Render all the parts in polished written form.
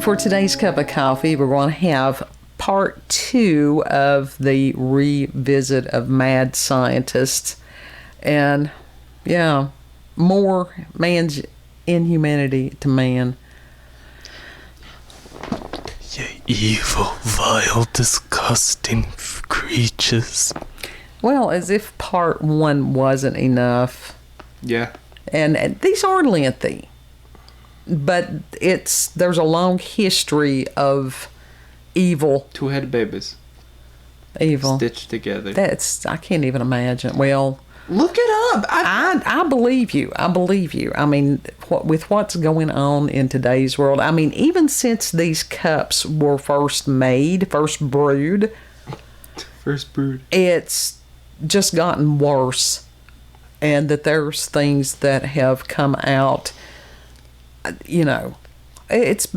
For today's cup of coffee, we're going to have part 2 of the revisit of mad scientists. And, yeah, more man's inhumanity to man. You evil, vile, disgusting creatures. Well, as if part 1 wasn't enough. Yeah. And these are lengthy. But there's a long history of evil. Two-headed babies. Evil. Stitched together. I can't even imagine. Well, look it up. I believe you. I believe you. I mean, with what's going on in today's world, I mean, even since these cups were first brewed, it's just gotten worse. And that there's things that have come out, you know, it's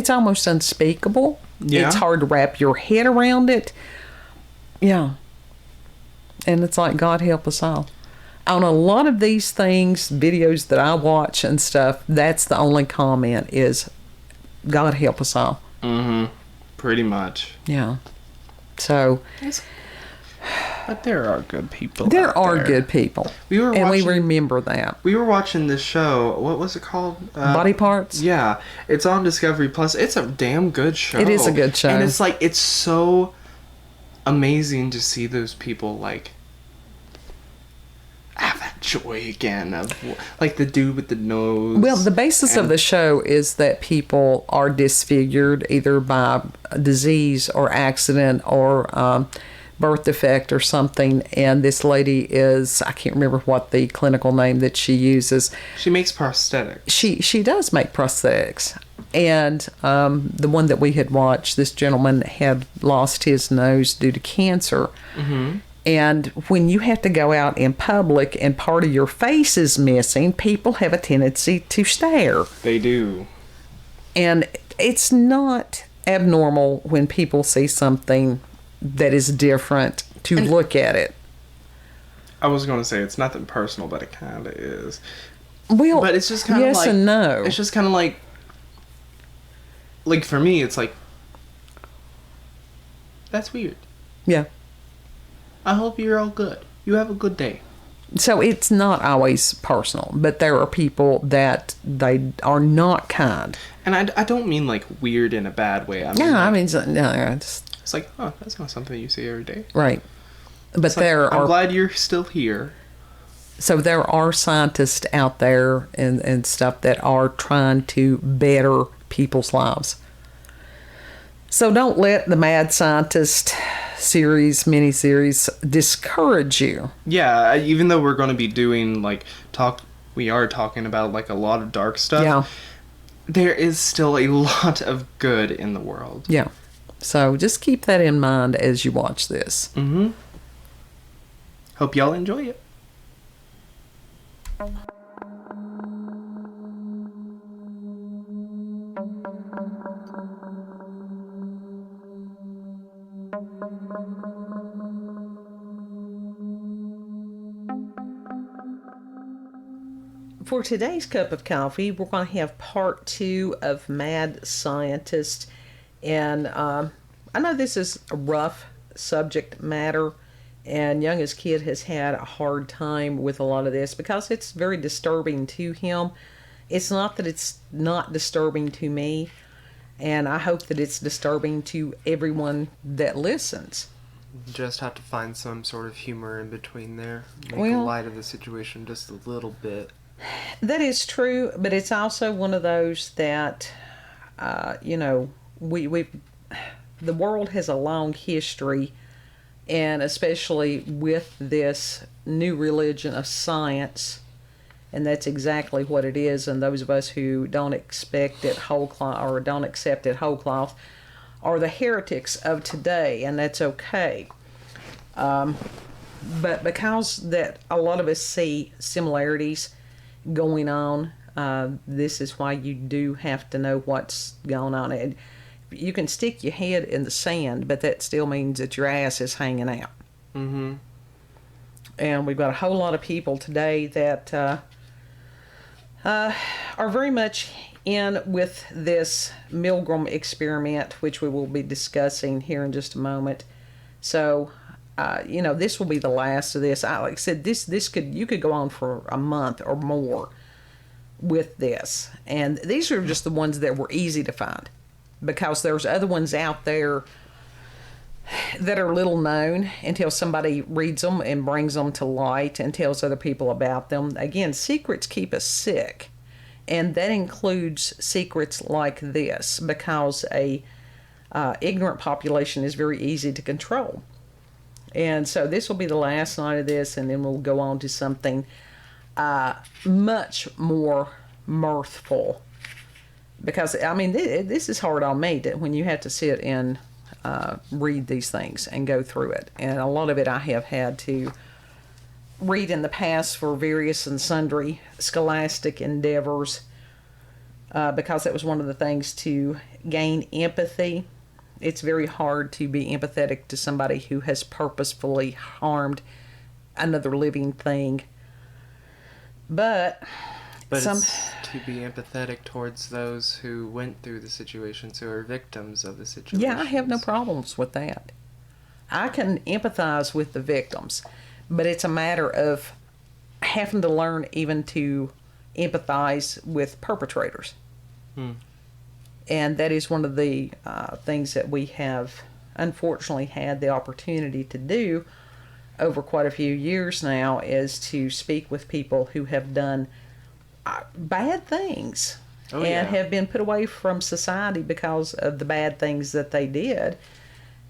almost unspeakable. Yeah. It's hard to wrap your head around it. Yeah. And it's like, God help us all. On a lot of these things, videos that I watch and stuff, that's the only comment is, God help us all. Mm-hmm. Pretty much. Yeah. So... But there are good people. There are good people. We remember that. We were watching this show. What was it called? Body Parts? Yeah. It's on Discovery Plus. It's a damn good show. It is a good show. And it's like, it's so amazing to see those people, like, have that joy again of, like, the dude with the nose. Well, the basis of the show is that people are disfigured either by disease or accident or... birth defect or something, and this lady is, I can't remember what the clinical name that she uses. She makes prosthetics. She does make prosthetics. And the one that we had watched, this gentleman had lost his nose due to cancer. Mm-hmm. And when you have to go out in public and part of your face is missing, people have a tendency to stare. They do. And it's not abnormal when people see something that is different to look at it. I was going to say it's nothing personal, but it kind of is. Well, but it's just kind of yes like, and no. It's just kind of like for me, it's like, that's weird. Yeah. I hope you're all good. You have a good day. So it's not always personal, but there are people that they are not kind. And I don't mean like weird in a bad way. It's like, oh, that's not something you see every day. Right. But I'm glad you're still here. So there are scientists out there and stuff that are trying to better people's lives. So don't let the Mad Scientist miniseries discourage you. Yeah, even though we're going to be doing we are talking about like a lot of dark stuff. Yeah. There is still a lot of good in the world. Yeah. So just keep that in mind as you watch this. Mm-hmm. Hope y'all enjoy it. For today's cup of coffee, we're going to have part 2 of Mad Scientist. And I know this is a rough subject matter, and Youngest Kid has had a hard time with a lot of this because it's very disturbing to him. It's not that it's not disturbing to me, and I hope that it's disturbing to everyone that listens. Just have to find some sort of humor in between there. Make light of the situation just a little bit. That is true, but it's also one of those that, the world has a long history, and especially with this new religion of science, and that's exactly what it is. And those of us who don't expect it whole cloth or don't accept it whole cloth are the heretics of today, and that's okay. But because that a lot of us see similarities going on, this is why you do have to know what's going on. And you can stick your head in the sand, but that still means that your ass is hanging out. Mm-hmm. And we've got a whole lot of people today that are very much in with this Milgram experiment, which we will be discussing here in just a moment. So, this will be the last of this. Like I said, you could go on for a month or more with this, and these are just the ones that were easy to find, because there's other ones out there that are little known until somebody reads them and brings them to light and tells other people about them. Again, secrets keep us sick, and that includes secrets like this, because a ignorant population is very easy to control. And so this will be the last night of this, and then we'll go on to something much more mirthful, because this is hard on me when you have to sit and read these things and go through it, and a lot of it I have had to read in the past for various and sundry scholastic endeavors, because that was one of the things to gain empathy. It's very hard to be empathetic to somebody who has purposefully harmed another living thing, but it's to be empathetic towards those who went through the situations, who are victims of the situation. Yeah, I have no problems with that. I can empathize with the victims, but it's a matter of having to learn even to empathize with perpetrators. And that is one of the things that we have unfortunately had the opportunity to do over quite a few years now, is to speak with people who have done bad things and have been put away from society because of the bad things that they did.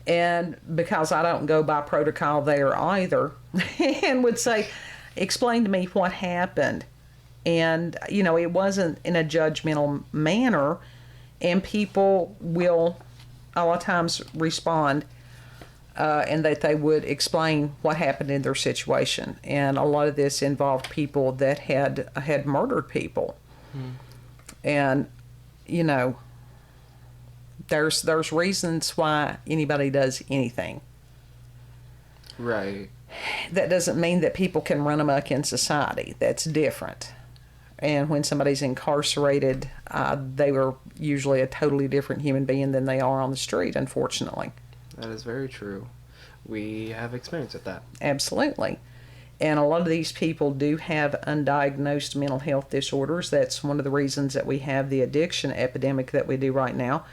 And because I don't go by protocol there either, and would say, explain to me what happened. And, it wasn't in a judgmental manner, and people will a lot of times respond and that they would explain what happened in their situation. And a lot of this involved people that had murdered people. And, there's reasons why anybody does anything. Right. That doesn't mean that people can run amok in society. That's different. And when somebody's incarcerated, they were usually a totally different human being than they are on the street, unfortunately. That is very true. We have experience with that. Absolutely. And a lot of these people do have undiagnosed mental health disorders. That's one of the reasons that we have the addiction epidemic that we do right now,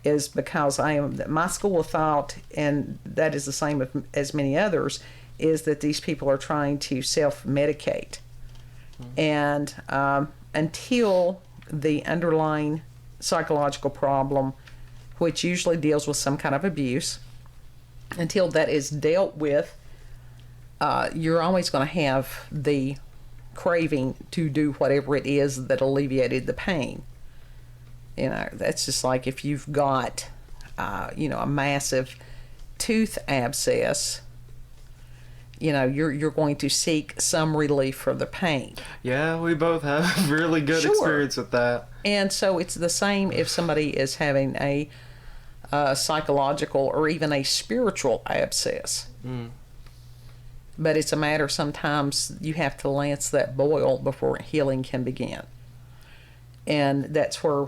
is because my school of thought, and that is the same as many others, is that these people are trying to self-medicate. And until the underlying psychological problem, which usually deals with some kind of abuse, until that is dealt with, you're always going to have the craving to do whatever it is that alleviated the pain. That's just like if you've got, a massive tooth abscess, you're going to seek some relief for the pain. Yeah, we both have really good experience with that. And so it's the same if somebody is having a psychological or even a spiritual abscess. But it's a matter, sometimes you have to lance that boil before healing can begin. And that's where,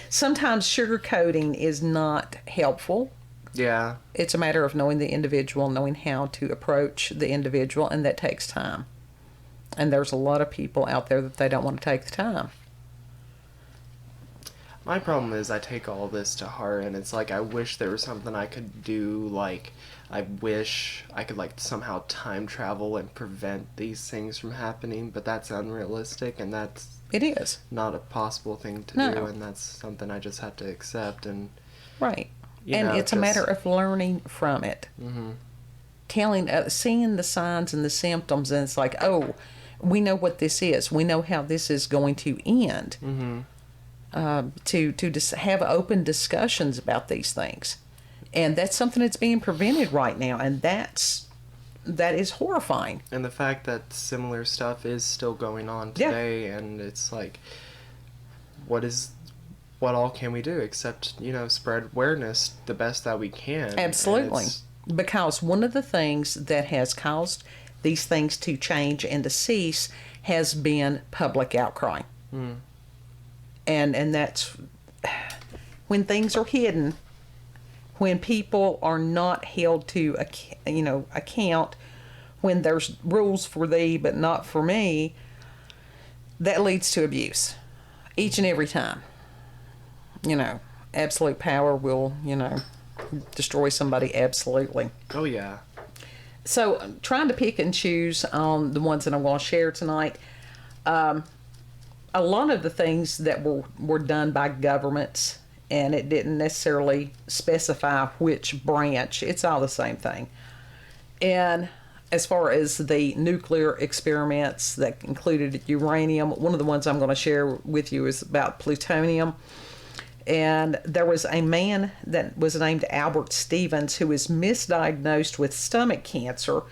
sometimes sugarcoating is not helpful. Yeah. It's a matter of knowing the individual, knowing how to approach the individual, and that takes time. And there's a lot of people out there that they don't want to take the time. My problem is I take all this to heart, and it's like I wish there was something I could do. Like, I wish I could, somehow time travel and prevent these things from happening, but that's unrealistic, and it is not a possible thing to do, and that's something I just have to accept. And right. It's a matter of learning from it. Seeing the signs and the symptoms, and it's like, oh, we know what this is. We know how this is going to end. To just have open discussions about these things. And that's something that's being prevented right now, and that is horrifying. And the fact that similar stuff is still going on today, and it's like, what all can we do except, spread awareness the best that we can. Absolutely. Because one of the things that has caused these things to change and to cease has been public outcry. And that's when things are hidden, when people are not held to account, when there's rules for thee but not for me, that leads to abuse each and every time. Absolute power will destroy somebody absolutely. Oh yeah. So trying to pick and choose on the ones that I'm going to share tonight. A lot of the things that were done by governments, and it didn't necessarily specify which branch. It's all the same thing. And as far as the nuclear experiments that included uranium, one of the ones I'm going to share with you is about plutonium. And there was a man that was named Albert Stevens who was misdiagnosed with stomach cancer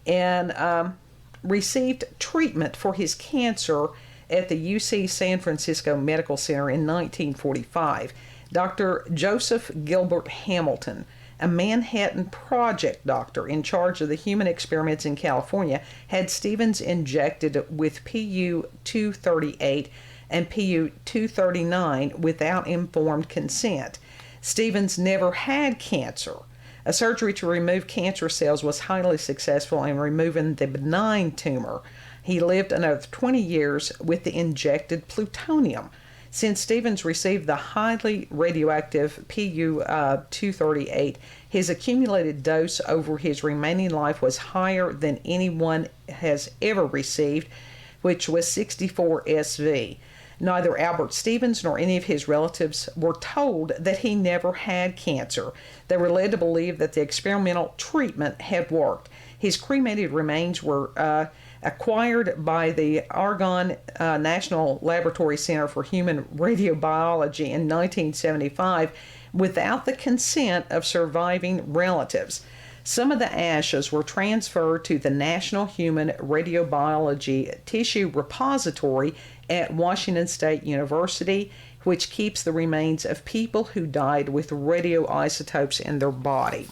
and received treatment for his cancer at the UC San Francisco Medical Center in 1945. Dr. Joseph Gilbert Hamilton, a Manhattan Project doctor in charge of the human experiments in California, had Stevens injected with Pu-238 and Pu-239 without informed consent. Stevens never had cancer. A surgery to remove cancer cells was highly successful in removing the benign tumor. He lived another 20 years with the injected plutonium. Since Stevens received the highly radioactive Pu-238, his accumulated dose over his remaining life was higher than anyone has ever received, which was 64 SV. Neither Albert Stevens nor any of his relatives were told that he never had cancer. They were led to believe that the experimental treatment had worked. His cremated remains were acquired by the Argonne National Laboratory Center for Human Radiobiology in 1975 without the consent of surviving relatives. Some of the ashes were transferred to the National Human Radiobiology Tissue Repository at Washington State University, which keeps the remains of people who died with radioisotopes in their body.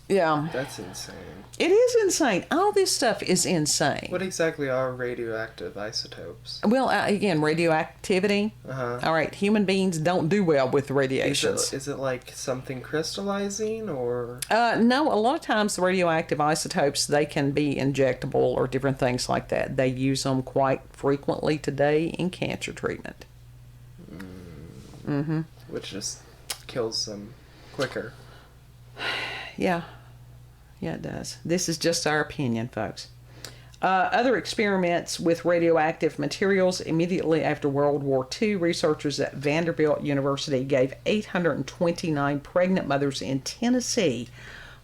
Yeah. That's insane. It is insane. All this stuff is insane. What exactly are radioactive isotopes? Well, again, radioactivity. All right, human beings don't do well with radiations. Is it like something crystallizing or? No, a lot of times the radioactive isotopes, they can be injectable or different things like that. They use them quite frequently today in cancer treatment. Which just kills them quicker. Yeah. Yeah, it does. This is just our opinion, folks. Other experiments with radioactive materials. Immediately after World War II, researchers at Vanderbilt University gave 829 pregnant mothers in Tennessee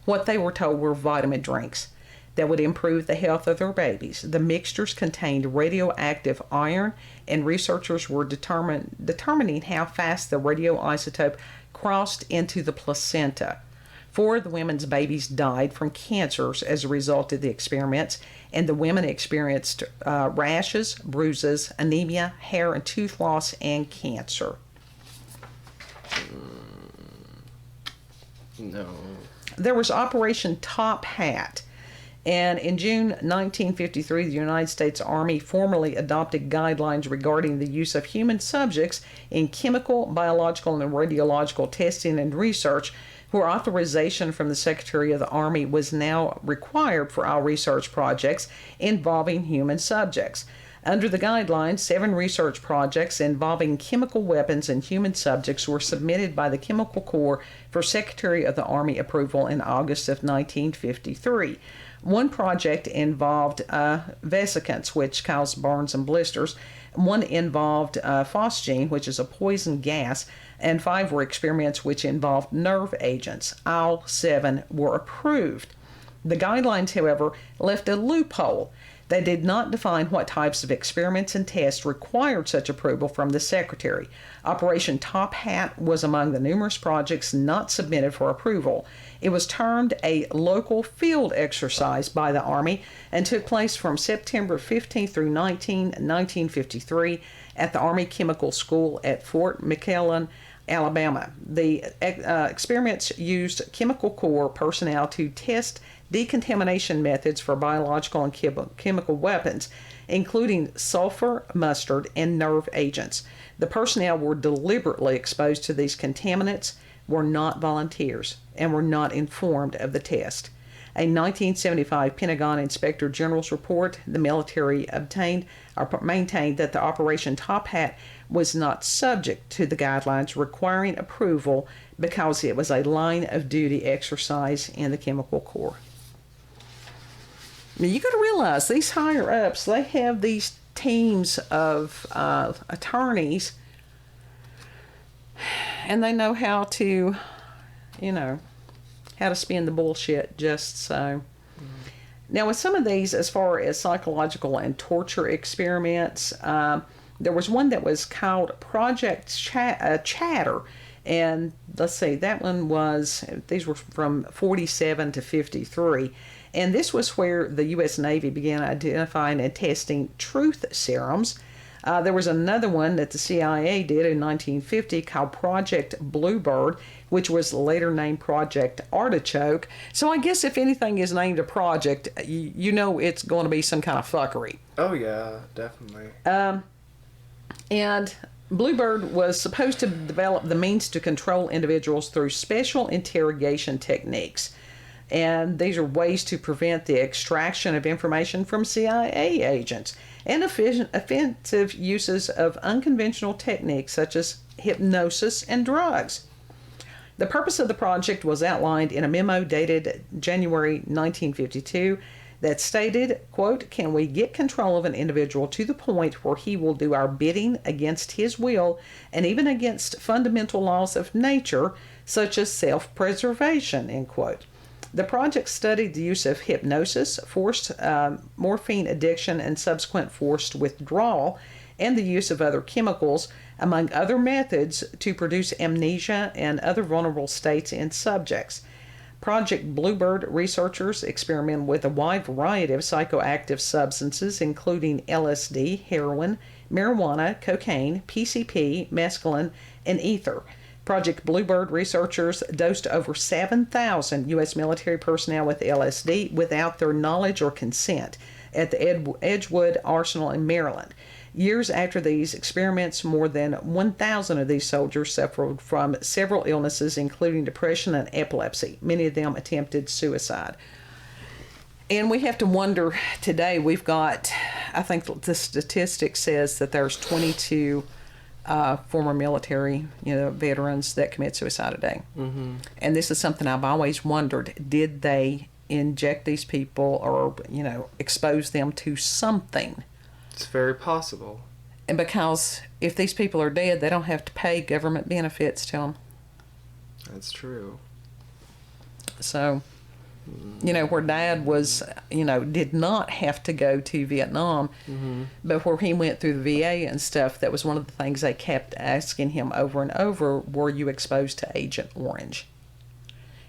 what they were told were vitamin drinks that would improve the health of their babies. The mixtures contained radioactive iron, and researchers were determining how fast the radioisotope crossed into the placenta. 4 of the women's babies died from cancers as a result of the experiments, and the women experienced rashes, bruises, anemia, hair and tooth loss, and cancer. No. There was Operation Top Hat, and in June 1953, the United States Army formally adopted guidelines regarding the use of human subjects in chemical, biological, and radiological testing and research, where authorization from the Secretary of the Army was now required for all research projects involving human subjects. Under the guidelines, 7 research projects involving chemical weapons and human subjects were submitted by the Chemical Corps for Secretary of the Army approval in August of 1953. One project involved vesicants, which cause burns and blisters. One involved phosgene, which is a poison gas, and 5 were experiments which involved nerve agents. All 7 were approved. The guidelines, however, left a loophole. They did not define what types of experiments and tests required such approval from the Secretary. Operation Top Hat was among the numerous projects not submitted for approval. It was termed a local field exercise by the Army and took place from September 15 through 19, 1953 at the Army Chemical School at Fort McClellan, Alabama. The experiments used Chemical Corps personnel to test decontamination methods for biological and chemical weapons, including sulfur, mustard, and nerve agents. The personnel were deliberately exposed to these contaminants, were not volunteers, and were not informed of the test. A 1975 Pentagon Inspector General's report, the military obtained or maintained that the Operation Top Hat was not subject to the guidelines requiring approval because it was a line of duty exercise in the Chemical Corps. Now, you got to realize these higher ups, they have these teams of attorneys, and they know how to, how to spin the bullshit just so. Now, with some of these, as far as psychological and torture experiments, there was one that was called Project Chatter. And let's see, that one was, these were from 47 to 53. And this was where the U.S. Navy began identifying and testing truth serums. There was another one that the CIA did in 1950 called Project Bluebird, which was later named Project Artichoke. So I guess if anything is named a project, you know it's going to be some kind of fuckery. Oh, yeah, definitely. And Bluebird was supposed to develop the means to control individuals through special interrogation techniques. And these are ways to prevent the extraction of information from CIA agents and offensive uses of unconventional techniques such as hypnosis and drugs. The purpose of the project was outlined in a memo dated January 1952 that stated, quote, "Can we get control of an individual to the point where he will do our bidding against his will and even against fundamental laws of nature, such as self-preservation," end quote. The project studied the use of hypnosis, forced morphine addiction, and subsequent forced withdrawal, and the use of other chemicals, among other methods, to produce amnesia and other vulnerable states in subjects. Project Bluebird researchers experimented with a wide variety of psychoactive substances, including LSD, heroin, marijuana, cocaine, PCP, mescaline, and ether. Project Bluebird researchers dosed over 7,000 U.S. military personnel with LSD without their knowledge or consent at the Edgewood Arsenal in Maryland. Years after these experiments, more than 1,000 of these soldiers suffered from several illnesses, including depression and epilepsy. Many of them attempted suicide. And we have to wonder today, we've got, I think the statistic says that there's 22 former military, veterans that commit suicide a day. Mm-hmm. And this is something I've always wondered. Did they inject these people or, expose them to something? It's very possible. And because if these people are dead, they don't have to pay government benefits to them. That's true. So, where Dad was, did not have to go to Vietnam, but where he went through the VA and stuff, that was one of the things they kept asking him over and over, were you exposed to Agent Orange?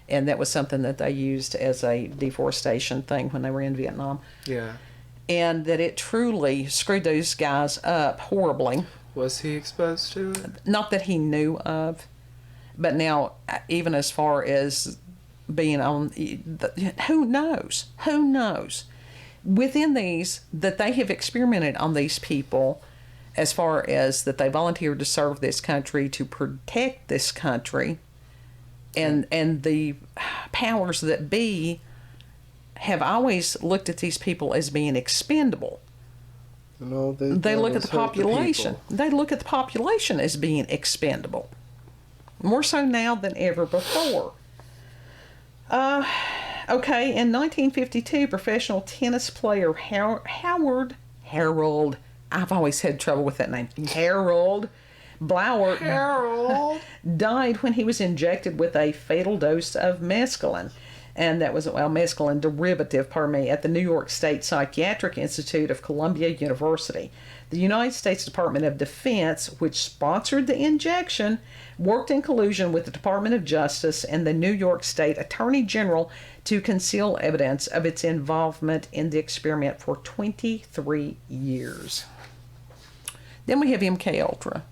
And that was something that they used as a deforestation thing when they were in Vietnam. Yeah. And that it truly screwed those guys up horribly. Was he exposed to it? Not that he knew of, but now, even as far as being on, who knows? Who knows? Within these, that they have experimented on these people as far as that they volunteered to serve this country, to protect this country, and the powers that be have always looked at these people as being expendable. No, they look at the population. They look at the population as being expendable. More so now than ever before. Okay, in 1952, professional tennis player Harold, I've always had trouble with that name, Harold Blower died when he was injected with a fatal dose of mescaline. And that was, mescaline derivative, at the New York State Psychiatric Institute of Columbia University. The United States Department of Defense, which sponsored the injection, worked in collusion with the Department of Justice and the New York State Attorney General to conceal evidence of its involvement in the experiment for 23 years. Then we have MK Ultra.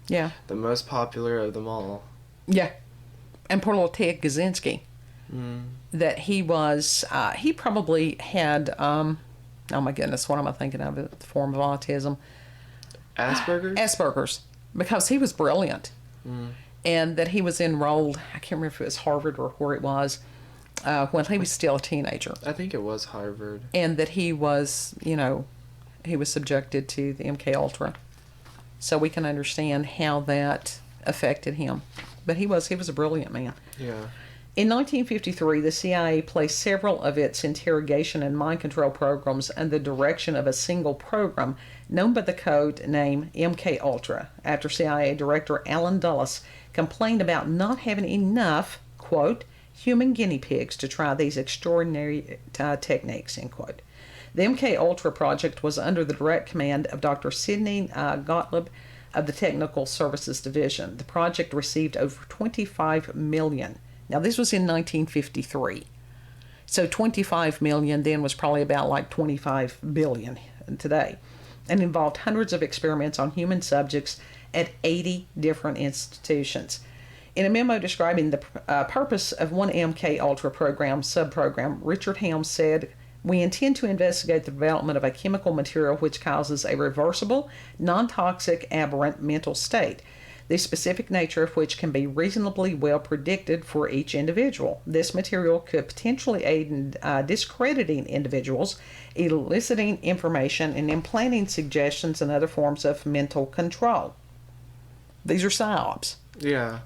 Yeah. The most popular of them all. Yeah. And poor little Ted Kaczynski. That he was, he probably had, oh my goodness, what am I thinking of? The form of autism. Asperger's? Asperger's. Because he was brilliant. And that he was enrolled, I can't remember if it was Harvard or where it was, when he was still a teenager. I think it was Harvard. And that he was, he was subjected to the MK Ultra. So we can understand how that affected him. But he was a brilliant man. Yeah. In 1953, the CIA placed several of its interrogation and mind control programs under the direction of a single program known by the code name MK Ultra, after CIA Director Allen Dulles complained about not having enough, quote, human guinea pigs to try these extraordinary techniques, end quote. The MK Ultra project was under the direct command of Dr. Sidney Gottlieb of the Technical Services Division. The project received over $25 million. Now, this was in 1953. So 25 million then was probably about like 25 billion today, and involved hundreds of experiments on human subjects at 80 different institutions. In a memo describing the purpose of one MK Ultra program, subprogram, Richard Helms said, "We intend to investigate the development of a chemical material which causes a reversible, non-toxic, aberrant mental state, the specific nature of which can be reasonably well predicted for each individual. This material could potentially aid in discrediting individuals, eliciting information, and implanting suggestions and other forms of mental control." These are psyops. Yeah.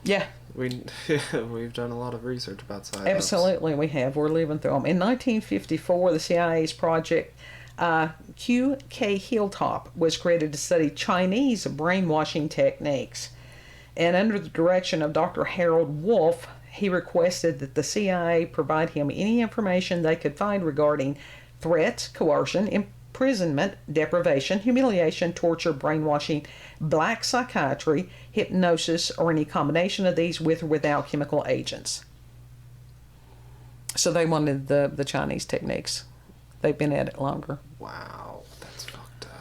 Yeah. We've done a lot of research about psyops. Absolutely, we have. We're living through them. In 1954, the CIA's project QK Hilltop was created to study Chinese brainwashing techniques. And under the direction of Dr. Harold Wolf, he requested that the CIA provide him any information they could find regarding threats, coercion, imprisonment, deprivation, humiliation, torture, brainwashing, black psychiatry, hypnosis, or any combination of these with or without chemical agents. So they wanted the Chinese techniques. They've been at it longer. Wow, that's fucked up.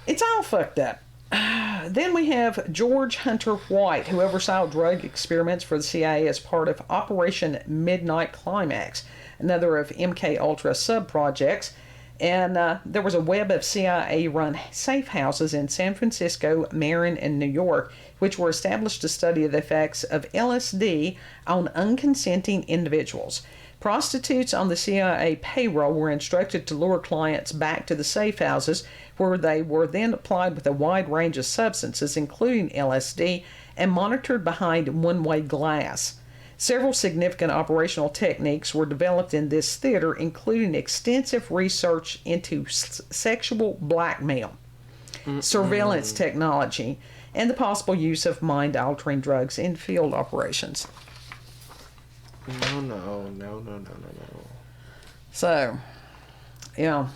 It's all fucked up. Then we have George Hunter White, who oversaw drug experiments for the CIA as part of Operation Midnight Climax, another of MK Ultra sub-projects. And there was a web of CIA-run safe houses in San Francisco, Marin, and New York, which were established to study the effects of LSD on unconsenting individuals. Prostitutes on the CIA payroll were instructed to lure clients back to the safe houses, where they were then applied with a wide range of substances, including LSD, and monitored behind one-way glass. Several significant operational techniques were developed in this theater, including extensive research into sexual blackmail, surveillance technology, and the possible use of mind-altering drugs in field operations. No. So, yeah,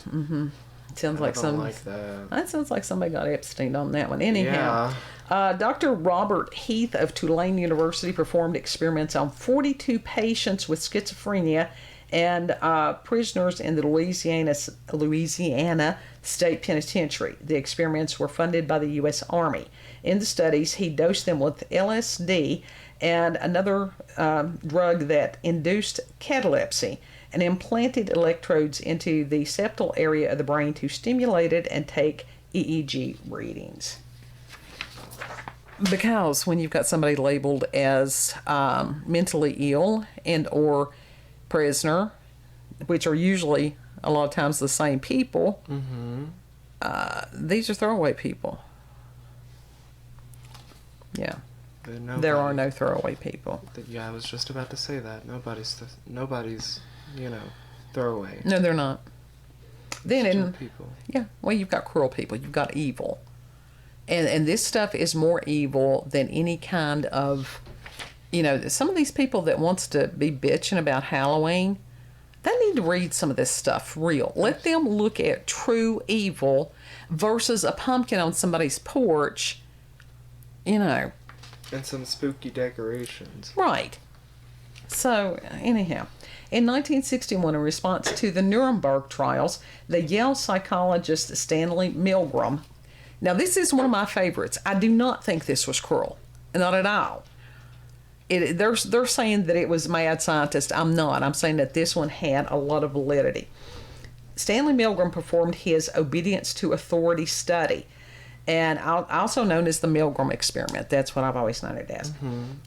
sounds like I don't like that. That sounds like somebody got Epstein on that one. Anyhow, Dr. Robert Heath of Tulane University performed experiments on 42 patients with schizophrenia and prisoners in the Louisiana State Penitentiary. The experiments were funded by the U.S. Army. In the studies, he dosed them with LSD and another drug that induced catalepsy, and implanted electrodes into the septal area of the brain to stimulate it and take EEG readings. Because when you've got somebody labeled as mentally ill and or prisoner, which are usually a lot of times the same people, these are throwaway people. Yeah. There are no throwaway people. Yeah, I was just about to say that. Nobody's throwaway. No, they're not. Then people. Yeah, well, you've got cruel people. You've got evil. And this stuff is more evil than any kind of, some of these people that wants to be bitching about Halloween, they need to read some of this stuff real. Let them look at true evil versus a pumpkin on somebody's porch, And some spooky decorations. Right. So, anyhow, in 1961, in response to the Nuremberg trials, the Yale psychologist Stanley Milgram Now, this is one of my favorites. I do not think this was cruel. Not at all. They're saying that it was mad scientist. I'm not. I'm saying that this one had a lot of validity. Stanley Milgram performed his obedience to authority study, and also known as the Milgram experiment. That's what I've always known it as.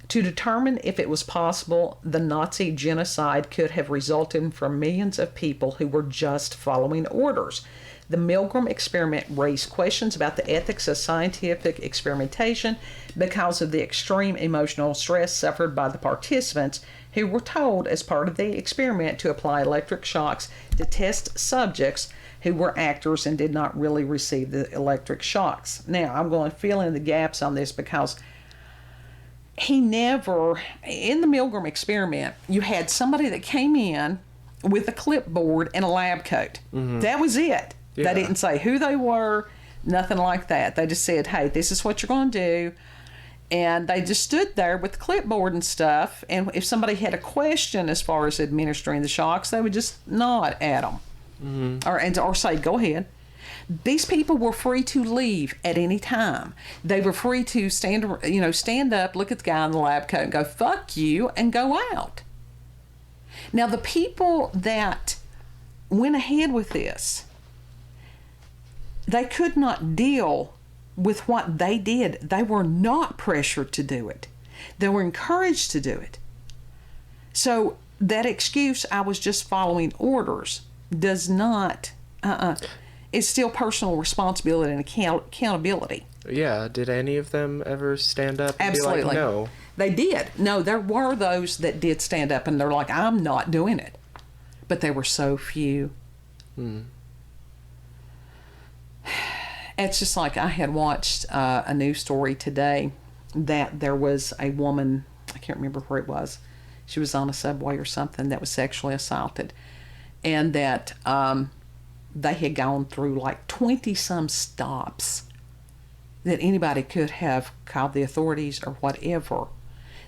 To determine if it was possible the Nazi genocide could have resulted from millions of people who were just following orders. The Milgram experiment raised questions about the ethics of scientific experimentation because of the extreme emotional stress suffered by the participants, who were told as part of the experiment to apply electric shocks to test subjects who were actors and did not really receive the electric shocks. Now, I'm going to fill in the gaps on this because he never, in the Milgram experiment, you had somebody that came in with a clipboard and a lab coat. That was it. Yeah. They didn't say who they were, nothing like that. They just said, hey, this is what you're going to do. And they just stood there with the clipboard and stuff. And if somebody had a question as far as administering the shocks, they would just nod at them or say, go ahead. These people were free to leave at any time. They were free to stand up, look at the guy in the lab coat and go, fuck you, and go out. Now, the people that went ahead with this, they could not deal with what they did. They were not pressured to do it. They were encouraged to do it. So that excuse, I was just following orders, does not, it's still personal responsibility and accountability. Yeah, did any of them ever stand up and Absolutely. be like, no? They did. No, there were those that did stand up and they're like, I'm not doing it. But they were so few. It's just like I had watched a news story today that there was a woman, I can't remember where it was, she was on a subway or something, that was sexually assaulted, and that they had gone through like 20-some stops that anybody could have called the authorities or whatever.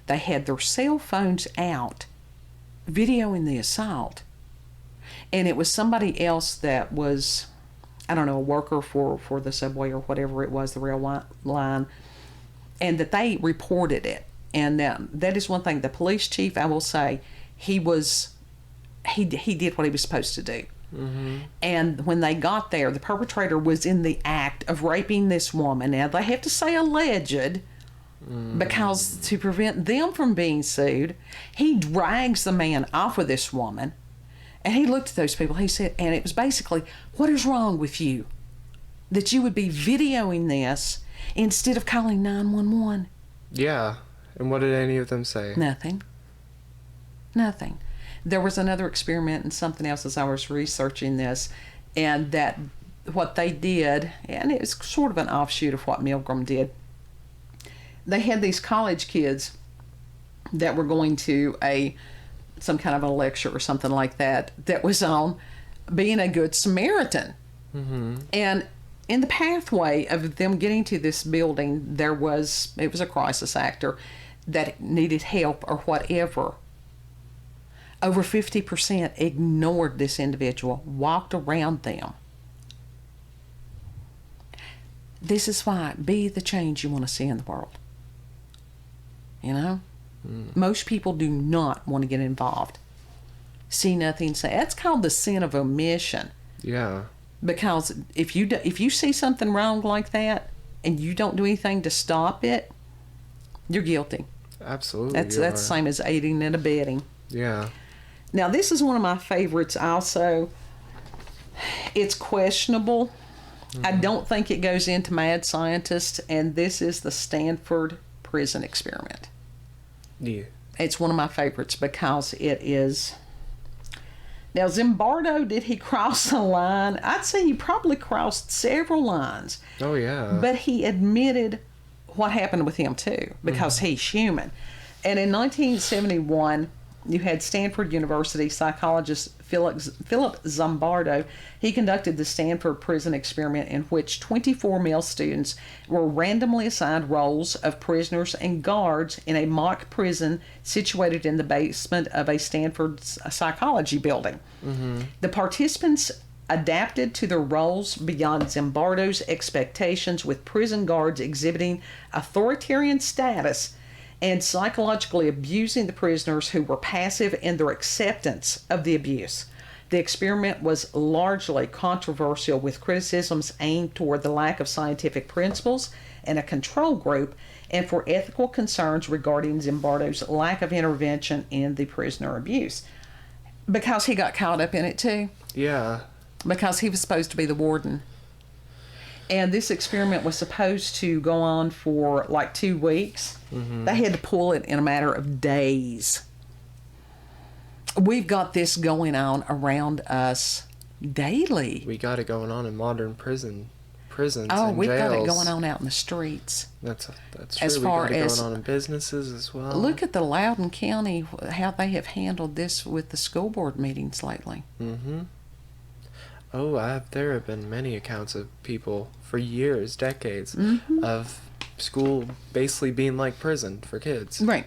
They had their cell phones out videoing the assault, and it was somebody else that was, I don't know, a worker for the subway or whatever it was, the rail line, and that they reported it. And that is one thing. The police chief, I will say, he did what he was supposed to do. And when they got there, the perpetrator was in the act of raping this woman. Now, they have to say alleged, because to prevent them from being sued, he drags the man off of this woman. And he looked at those people, he said, and it was basically, what is wrong with you? That you would be videoing this instead of calling 911. Yeah. And what did any of them say? Nothing. There was another experiment and something else as I was researching this, and that what they did, and it was sort of an offshoot of what Milgram did, they had these college kids that were going to some kind of a lecture or something like that was on being a good Samaritan. And in the pathway of them getting to this building, it was a crisis actor that needed help or whatever. Over 50% ignored this individual, walked around them. This is why, be the change you want to see in the world. You know? Most people do not want to get involved. See nothing, say. That's called the sin of omission. Yeah. Because if you see something wrong like that and you don't do anything to stop it, you're guilty. Absolutely. That's the same as aiding and abetting. Yeah. Now, this is one of my favorites also. It's questionable. I don't think it goes into mad scientist, and this is the Stanford prison experiment. Yeah. It's one of my favorites because it is. Now, Zimbardo, did he cross a line? I'd say he probably crossed several lines. Oh, yeah. But he admitted what happened with him, too, because he's human. And in 1971, you had Stanford University psychologist Philip Zimbardo. He conducted the Stanford prison experiment in which 24 male students were randomly assigned roles of prisoners and guards in a mock prison situated in the basement of a Stanford psychology building. The participants adapted to their roles beyond Zimbardo's expectations, with prison guards exhibiting authoritarian status and psychologically abusing the prisoners who were passive in their acceptance of the abuse. The experiment was largely controversial, with criticisms aimed toward the lack of scientific principles and a control group, and for ethical concerns regarding Zimbardo's lack of intervention in the prisoner abuse. Because he got caught up in it too. Yeah. Because he was supposed to be the warden. And this experiment was supposed to go on for like 2 weeks. Mm-hmm. They had to pull it in a matter of days. We've got this going on around us daily. We got it going on in modern prisons Oh, and we've jails. got it going on out in the streets. That's true. As We far got it as- going on in businesses as well. Look at the Loudoun County, how they have handled this with the school board meetings lately. Mm-hmm. Oh, there have been many accounts of people for years, decades, Mm-hmm. of school basically being like prison for kids. Right.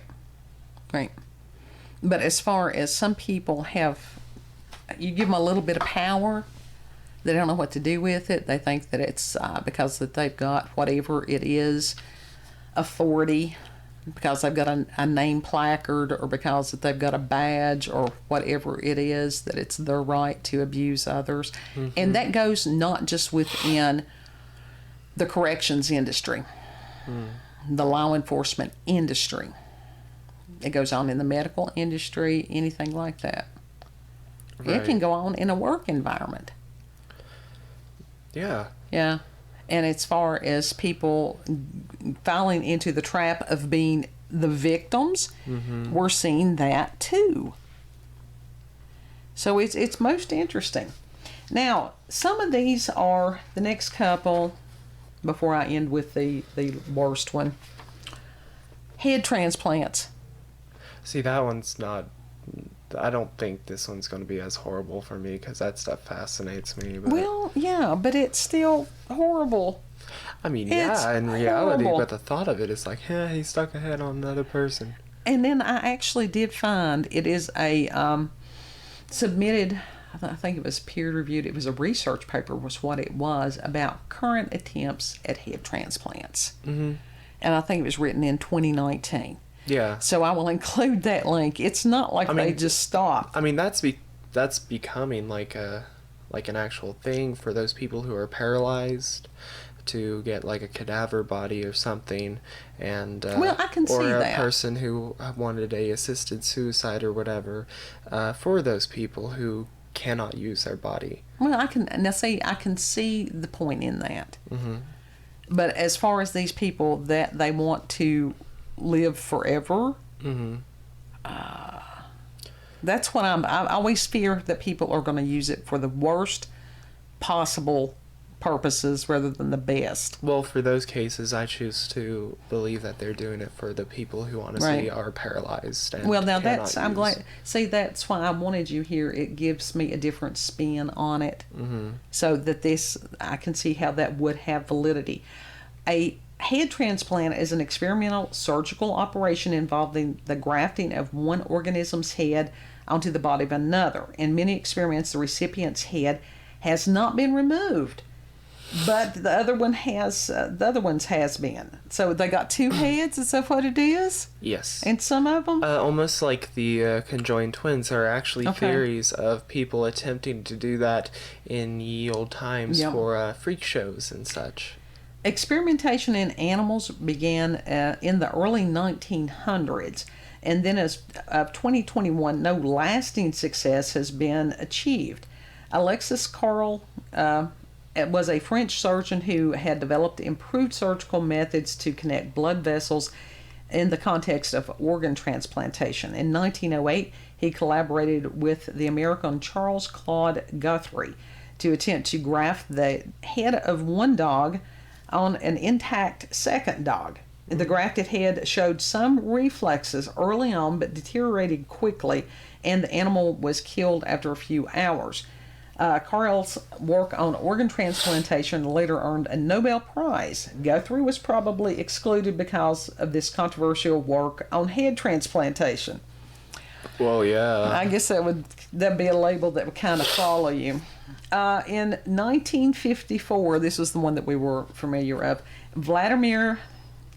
But as far as some people have, you give them a little bit of power, they don't know what to do with it. They think that it's because that they've got whatever it is, authority, because they've got a name placard, or because that they've got a badge, or whatever it is, that it's their right to abuse others. Mm-hmm. And that goes not just within the corrections industry, the law enforcement industry. It goes on in the medical industry, anything like that. Right. It can go on in a work environment. Yeah. Yeah. And as far as people falling into the trap of being the victims, Mm-hmm. we're seeing that too. So it's most interesting. Now, some of these are the next couple, before I end with the worst one. Head transplants. See, that one's not. I don't think this one's going to be as horrible for me because that stuff fascinates me. But, Well, yeah, but it's still horrible. I mean, it's yeah, in reality, horrible. but the thought of it is like, yeah, he stuck a head on another person. And then I actually did find it is a submitted, I think it was peer reviewed, it was a research paper was what it was, about current attempts at head transplants. Mm-hmm. And I think it was written in 2019. Yeah. So I will include that link. It's not like they just stopped. I mean, that's becoming like an actual thing for those people who are paralyzed, to get like a cadaver body or something, and Well, I can see or a that. person who wanted a assisted suicide or whatever, for those people who cannot use their body. Well, I can see the point in that. Mm-hmm. But as far as these people that they want to live forever, Mm-hmm. that's what I always fear that people are going to use it for the worst possible purposes rather than the best. Well, for those cases, I choose to believe that they're doing it for the people who honestly Right. are paralyzed. And Well, now cannot I'm use. glad. See, that's why I wanted you here. It gives me a different spin on it, Mm-hmm. so that I can see how that would have validity. A head transplant is an experimental surgical operation involving the grafting of one organism's head onto the body of another. In many experiments, the recipient's head has not been removed, but the other one's has been. So they got two heads. Is that what it is? Yes. And some of them. Almost like the conjoined twins. There are actually Okay. theories of people attempting to do that in ye old times Yep. for freak shows and such. Experimentation in animals began in the early 1900s, and then as of 2021, no lasting success has been achieved. Alexis Carrel was a French surgeon who had developed improved surgical methods to connect blood vessels in the context of organ transplantation. In 1908, he collaborated with the American Charles Claude Guthrie to attempt to graft the head of one dog on an intact second dog. The grafted head showed some reflexes early on but deteriorated quickly, and the animal was killed after a few hours. Carl's work on organ transplantation later earned a Nobel Prize. Guthrie was probably excluded because of this controversial work on head transplantation. Well, yeah. I guess that'd be a label that would kind of follow you. In 1954, this was the one that we were familiar of. Vladimir,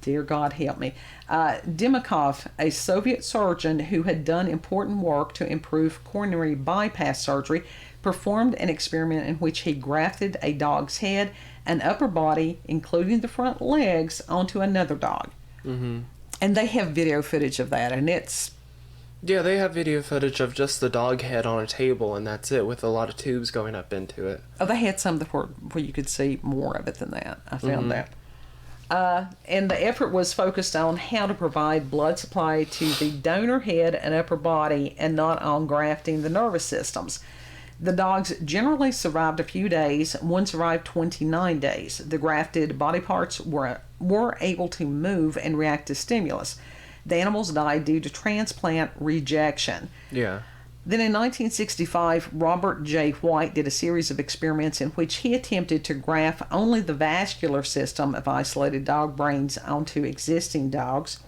dear God help me, Dimitrov, a Soviet surgeon who had done important work to improve coronary bypass surgery, performed an experiment in which he grafted a dog's head and upper body, including the front legs, onto another dog. Mm-hmm. And they have video footage of that, and it's... Yeah, they have video footage of just the dog head on a table, and that's it, with a lot of tubes going up into it. Oh, they had some where you could see more of it than that. I found that. And the effort was focused on how to provide blood supply to the donor head and upper body, and not on grafting the nervous systems. The dogs generally survived a few days. One survived 29 days. The grafted body parts were able to move and react to stimulus. The animals died due to transplant rejection. Yeah. Then in 1965, Robert J. White did a series of experiments in which he attempted to graft only the vascular system of isolated dog brains onto existing dogs.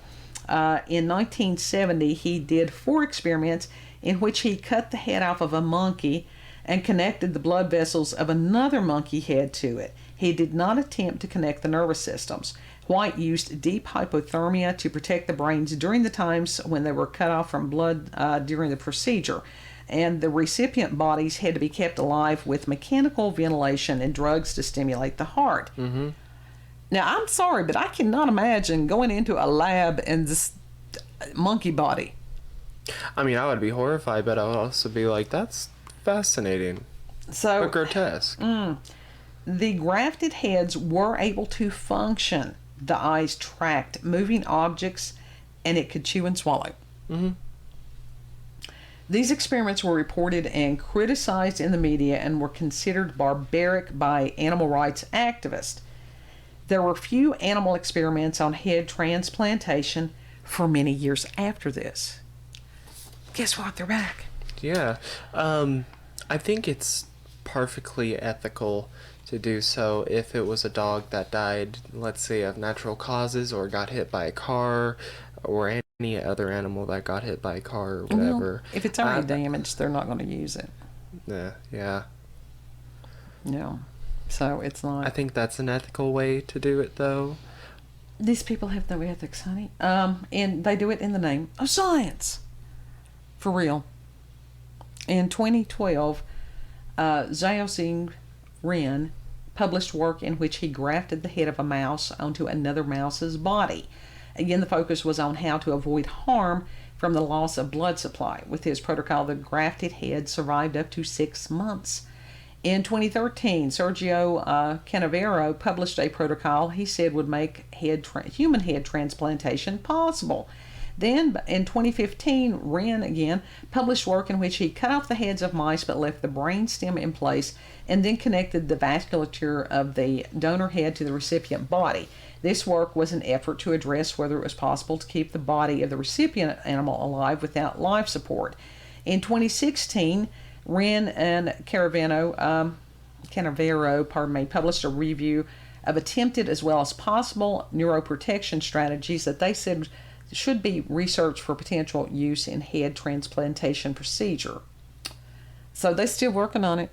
In 1970, he did 4 experiments in which he cut the head off of a monkey and connected the blood vessels of another monkey head to it. He did not attempt to connect the nervous systems. White used deep hypothermia to protect the brains during the times when they were cut off from blood during the procedure. And the recipient bodies had to be kept alive with mechanical ventilation and drugs to stimulate the heart. Mm-hmm. Now, I'm sorry, but I cannot imagine going into a lab and this monkey body. I mean, I would be horrified, but I would also be like, that's fascinating. So, But grotesque. The grafted heads were able to function. The eyes tracked moving objects, and it could chew and swallow. Mm-hmm. These experiments were reported and criticized in the media and were considered barbaric by animal rights activists. There were few animal experiments on head transplantation for many years after this. Guess what? They're back. Yeah. I think it's perfectly ethical to do so if it was a dog that died, let's say, of natural causes, or got hit by a car, or any other animal that got hit by a car or whatever. Well, if it's already damaged, they're not going to use it. Yeah. No. So it's not... I think that's an ethical way to do it, though. These people have no ethics, honey. And they do it in the name of science. For real. In 2012, Xiaoxing Ren published work in which he grafted the head of a mouse onto another mouse's body. Again, the focus was on how to avoid harm from the loss of blood supply. With his protocol, the grafted head survived up to 6 months. In 2013, Sergio Canavero published a protocol he said would make human head transplantation possible. Then, in 2015, Wren again published work in which he cut off the heads of mice but left the brain stem in place, and then connected the vasculature of the donor head to the recipient body. This work was an effort to address whether it was possible to keep the body of the recipient animal alive without life support. In 2016, Wren and Canavero published a review of attempted as well as possible neuroprotection strategies that they said should be researched for potential use in head transplantation procedure. So they're still working on it.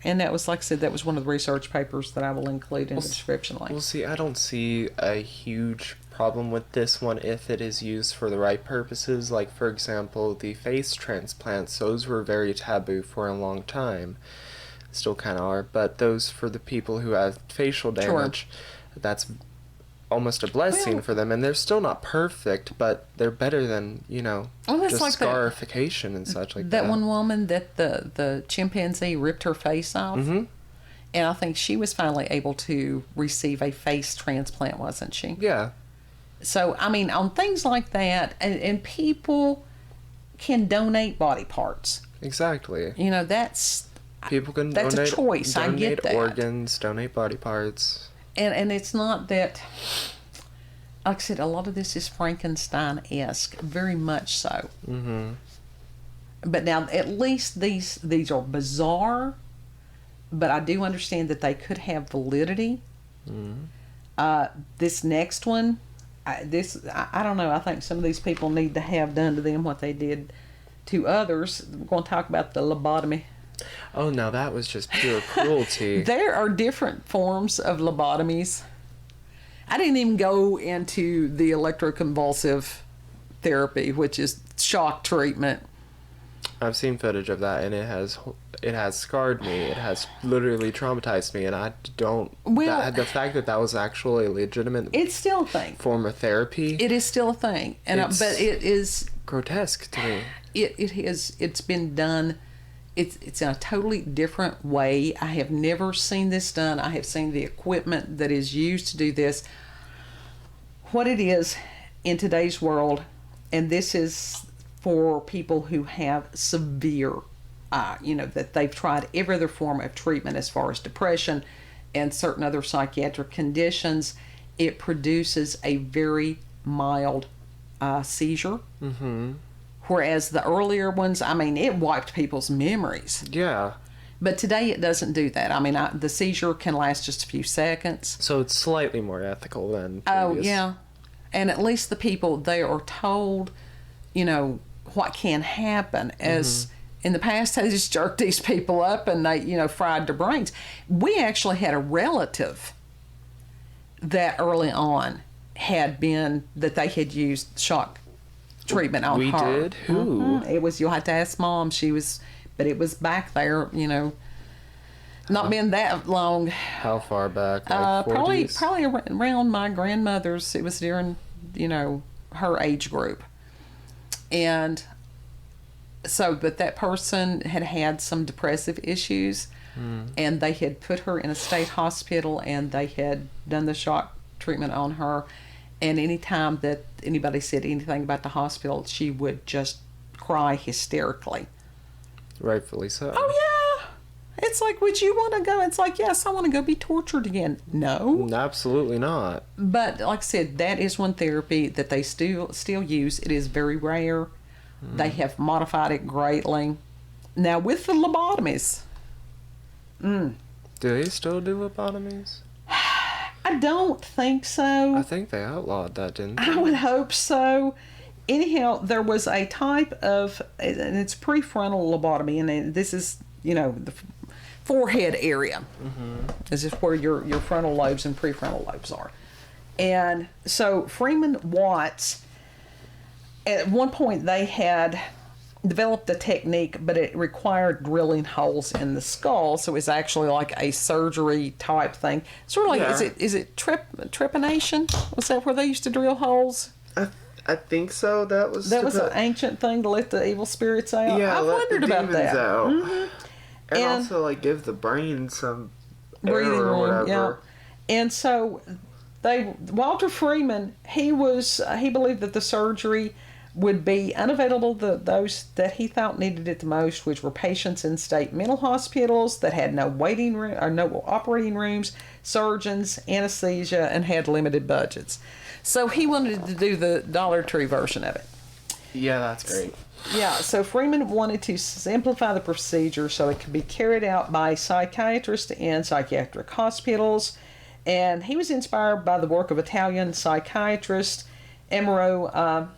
And that was, like I said, that was one of the research papers that I will include in the description link. Well, see, I don't see a huge problem with this one if it is used for the right purposes. Like, for example, the face transplants, those were very taboo for a long time. Still kind of are. But those for the people who have facial damage, that's almost a blessing for them, and they're still not perfect, but they're better than, just like scarification and such like that. That one woman that the chimpanzee ripped her face off, and I think she was finally able to receive a face transplant, wasn't she? Yeah. So, I mean, on things like that, and people can donate body parts. Exactly. That's... People can that's donate, a choice. I get that. Donate organs, donate body parts. And it's not that, like I said, a lot of this is Frankenstein-esque, very much so. But now, at least these are bizarre, but I do understand that they could have validity. This next one, I don't know. I think some of these people need to have done to them what they did to others. We're going to talk about the lobotomy. Oh, no, that was just pure cruelty. There are different forms of lobotomies. I didn't even go into the electroconvulsive therapy, which is shock treatment. I've seen footage of that, and it has scarred me. It has literally traumatized me, and I don't. Well, the fact that was actually a legitimate it's still a thing. form of therapy. It is still a thing, and but it is grotesque to me. It's been done. It's in a totally different way. I have never seen this done. I have seen the equipment that is used to do this. What it is in today's world, and this is for people who have severe, that they've tried every other form of treatment as far as depression and certain other psychiatric conditions, it produces a very mild seizure. Mm-hmm. Whereas the earlier ones, it wiped people's memories. Yeah. But today it doesn't do that. The seizure can last just a few seconds. So it's slightly more ethical than previous. Oh, yeah. And at least the people, they are told, what can happen. As in the past, they just jerked these people up and they, fried their brains. We actually had a relative that early on that they had used shock treatment on we her. We did? Who? Mm-hmm. It was, you'll have to ask Mom. But it was back there, not been that long. How far back? Like 40s? Probably around my grandmother's. It was during, her age group. And so, but that person had some depressive issues, and they had put her in a state hospital, and they had done the shock treatment on her. And any time that anybody said anything about the hospital, she would just cry hysterically. Rightfully so. Oh, yeah. It's like, would you want to go? It's like, yes, I want to go be tortured again. No. Absolutely not. But like I said, that is one therapy that they still use. It is very rare. They have modified it greatly. Now, with the lobotomies. Do they still do lobotomies? I don't think so. I think they outlawed that, didn't they? I would hope so. Anyhow, there was a type of, and it's prefrontal lobotomy, and this is, the forehead area. This is where your frontal lobes and prefrontal lobes are. And so Freeman Watts, at one point they had developed a technique, but it required drilling holes in the skull, so it's actually like a surgery type thing. Sort of like, is it trephination? Was that where they used to drill holes? I think so. That was an ancient thing to let the evil spirits out. Yeah, I wondered about that. Out. And also give the brain some breathing air or room. whatever. Yeah. And so Walter Freeman, he believed that the surgery would be unavailable to those that he thought needed it the most, which were patients in state mental hospitals that had no waiting room or no operating rooms, surgeons, anesthesia, and had limited budgets. So he wanted to do the Dollar Tree version of it. Yeah, that's great. Yeah, so Freeman wanted to simplify the procedure so it could be carried out by psychiatrists in psychiatric hospitals, and he was inspired by the work of Italian psychiatrist Emiro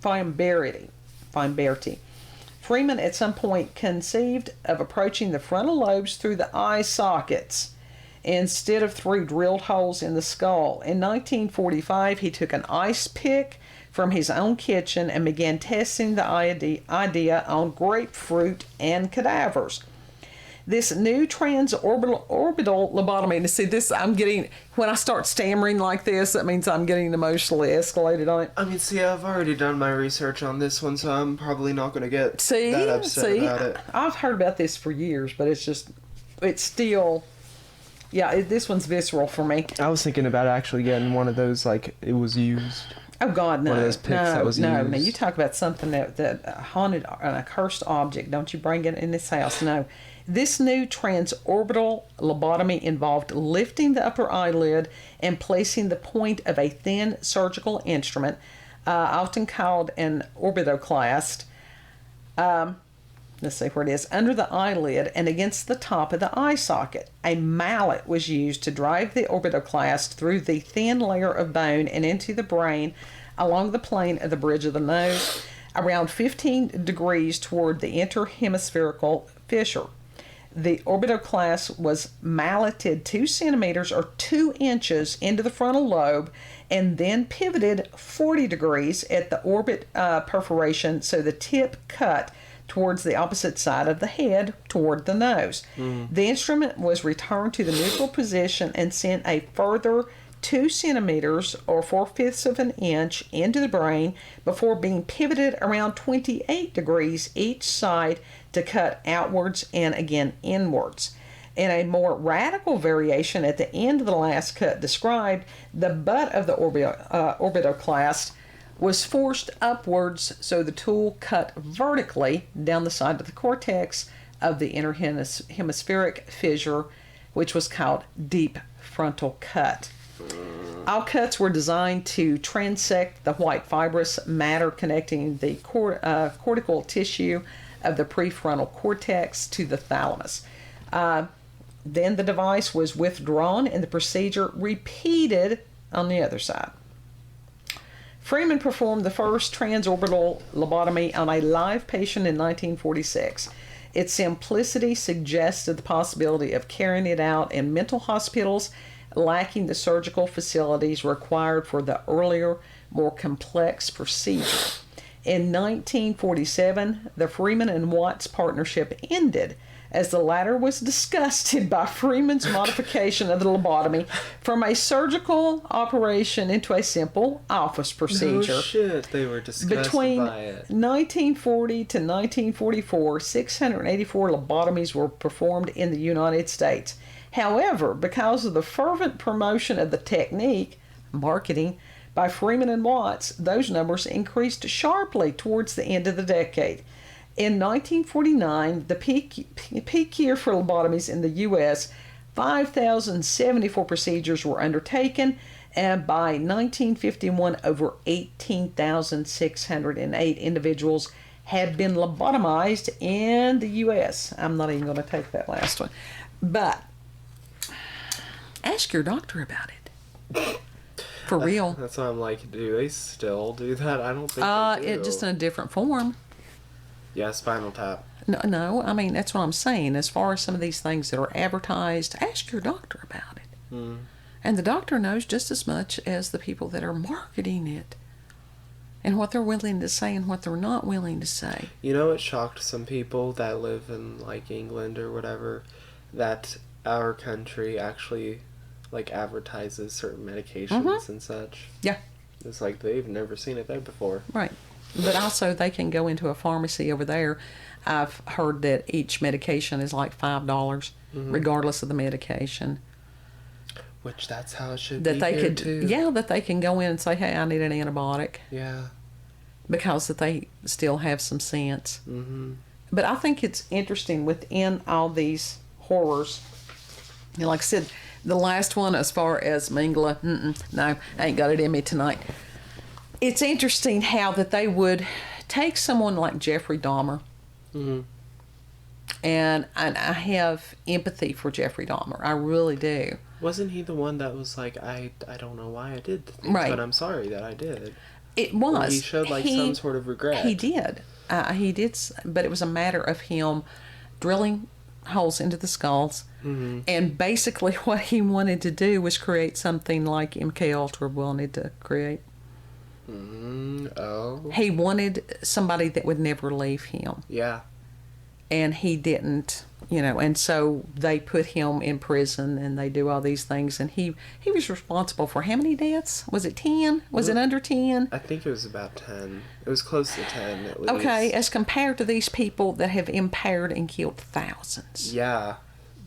Fimberti. Freeman at some point conceived of approaching the frontal lobes through the eye sockets instead of 3 drilled holes in the skull. In 1945, he took an ice pick from his own kitchen and began testing the idea on grapefruit and cadavers. This new transorbital lobotomy, and see this, when I start stammering like this, that means I'm getting emotionally escalated on it. See, I've already done my research on this one, so I'm probably not going to get that upset about it. I've heard about this for years, but it's still, this one's visceral for me. I was thinking about actually getting one of those, like, it was used. Oh, God, no. One of those picks that was used. No, you talk about something that haunted, an accursed object. Don't you bring it in this house. No. This new transorbital lobotomy involved lifting the upper eyelid and placing the point of a thin surgical instrument, often called an orbitoclast, let's see where it is, under the eyelid and against the top of the eye socket. A mallet was used to drive the orbitoclast through the thin layer of bone and into the brain along the plane of the bridge of the nose. around 15 degrees toward the interhemispherical fissure. The orbitoclast was malleted 2 centimeters or 2 inches into the frontal lobe and then pivoted 40 degrees at the orbit perforation, so the tip cut towards the opposite side of the head, toward the nose. The instrument was returned to the neutral position and sent a further 2 centimeters or 4/5 of an inch into the brain before being pivoted around 28 degrees each side to cut outwards and again inwards. In a more radical variation at the end of the last cut described, the butt of the orbitoclast was forced upwards, so the tool cut vertically down the side of the cortex of the interhemispheric fissure, which was called deep frontal cut. All cuts were designed to transect the white fibrous matter connecting the cortical tissue of the prefrontal cortex to the thalamus. Then the device was withdrawn and the procedure repeated on the other side. Freeman performed the first transorbital lobotomy on a live patient in 1946. Its simplicity suggested the possibility of carrying it out in mental hospitals lacking the surgical facilities required for the earlier, more complex procedure. In 1947, the Freeman and Watts partnership ended as the latter was disgusted by Freeman's modification of the lobotomy from a surgical operation into a simple office procedure. No shit, they were disgusted Between by it. 1940 to 1944, 684 lobotomies were performed in the United States. However, because of the fervent promotion of the technique, marketing, by Freeman and Watts, those numbers increased sharply towards the end of the decade. In 1949, the peak year for lobotomies in the U.S., 5,074 procedures were undertaken, and by 1951, over 18,608 individuals had been lobotomized in the U.S. I'm not even going to take that last one. But ask your doctor about it. For real. That's why I'm like, do they still do that? I don't think they do. It just in a different form. Yeah, spinal tap. No, I mean, that's what I'm saying. As far as some of these things that are advertised, ask your doctor about it. And the doctor knows just as much as the people that are marketing it and what they're willing to say and what they're not willing to say. You know, it shocked some people that live in, like, England or whatever, that our country actually, like, advertises certain medications and such. Yeah. It's like they've never seen it there before. Right. But also they can go into a pharmacy over there. I've heard that each medication is like $5, regardless of the medication. Which that's how it should That be they here could, too. yeah, that they can go in and say, hey, I need an antibiotic. Yeah. Because that they still have some sense. But I think it's interesting within all these horrors. You know, like I said, the last one, as far as Mingla, no, I ain't got it in me tonight. It's interesting how that they would take someone like Jeffrey Dahmer, and I have empathy for Jeffrey Dahmer. I really do. Wasn't he the one that was like, I don't know why I did the things, Right. but I'm sorry that I did? It was. Or he showed like some sort of regret. He did. He did, but it was a matter of him drilling holes into the skulls, and basically what he wanted to do was create something like MK Ultra wanted to create. He wanted somebody that would never leave him. Yeah. And he didn't, you know, and so they put him in prison and they do all these things, and he was responsible for how many deaths? Was it 10? Was it under 10? I think it was about 10. It was close to 10 at least. Okay, as compared to these people that have impaired and killed thousands. Yeah.